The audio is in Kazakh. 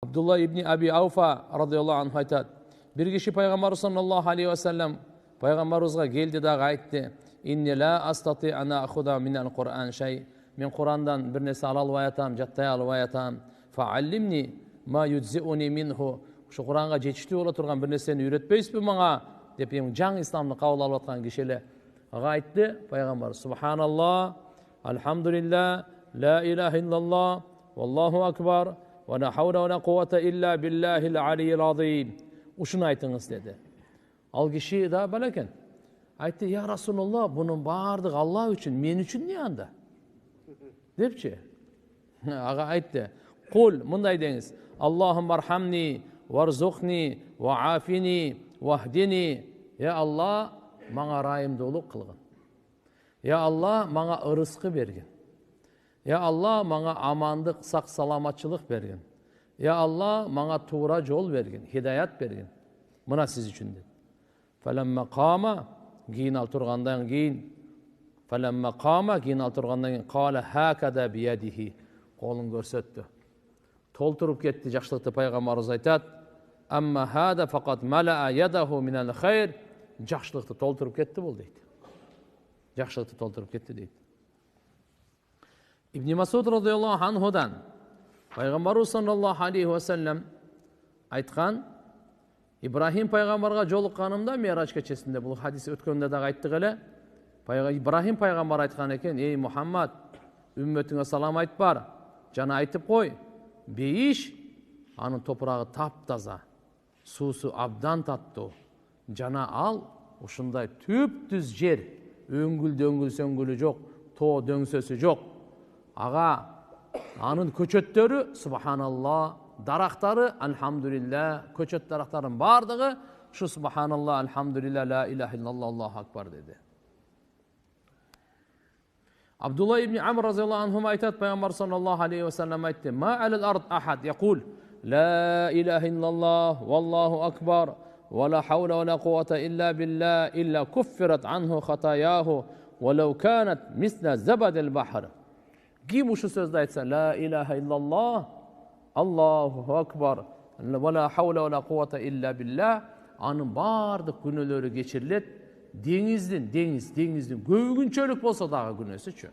Abdullah ibn Abi Ауфа радиаллаху анху айтады, bir kişi Peygamber sallallahu aleyhi ve sellem Peygamberimizге geldi дағы айтты, инни ла астати ана ахуда минал Құран шай, мен Құрандан бір нәрсе ала албай атам, жаттай албай атам, фааллимни ма юджзиуни минху, шу Құранға жетіштүү бола тұрған бір нәрсені үйретпейсіз бе маңа деп жаң исламды қабыл алып атқан кишилер айтты. Пайғамбар субханаллах, алхамдулилlah, ла илаха иллаллах, валлаху акбар, ва ла хаула ва ла қуввата илля биллахил алийил азим. Ушуну айтыңыз деді. Ал киши да балекен айтты, я Расулаллах, бұның бардығы Алла үшін, мен үшін не анда депші. Аға айтты, құл, мұндай деңіз, Аллахум архамни, варзухни, ва афини, вахдини. Я Алла, маңа райымдылық қылғын. Я Алла, маңа ырысқы берген. Я Алла, маңа амандық, сақ саламатшылық берген. Я Алла, маңа тура жол берген, хидаят берген. Мұна сіз үшін деді. Фәләммә қама, кейін ал тұрғандан кейін, фәләммә қама, кейін ал тұрғандан кейін, қала хәкәдә биядихи, қолын көрсетті. Толтырып кетті, жақшылықты пайғамбарымыз айтады. Әмма хәдә фақат мәләә ядаху минәл хайр, жақшылықты толтырып кетті бұл дейді. Жақшылықты толтырып кетті дейді. Ибн Масуд радиаллаху анхудан пайғамбарымыз саллаллаху алейхи ва саллям айтқан, Ибрахим пайғамбарға жолыққанымда Ми'раж кешесінде, бұл хадис өткенде дағы айттық әлі. Ибрахим пайғамбар айтқан екен, ей Мұхаммад, үмметіңе салам айт бар, жана айтып қой, бейіш, анын топырағы тап-таза, сусы абдан татты, жана ал, ушындай түп-түз жер, өңгіл сөңгілі жоқ, то дөңсөсі жоқ. Аға, анын көчөттөрү, субханалла, дарақтары, алхамдулилля, көчөт дарақтарын бардығы, шу субханалла, алхамдулилля, ла илаха иллаллах, Аллаху акбар деді. Абдулла ибн Амр разияллаху анху айтады, пайғамбар саллаллаху алейхи ва саллям айтты, ма алал ард ахад яқул, ла илаха иллаллах, валлаху акбар, ва ла хаула ва ла қуввата илля билля, илля куффират анху хатаяху, ва лау канат мисла забадил бахр. Ким ушу сөзді айтса, ла илаха иллаллах, Аллаху акбар, ва ла хаула ва ла қуввата илля билля, анын бардық күнөлөрү кечирилет, деңиздин көбүнчөлүк болса дагы күнөөсүчү.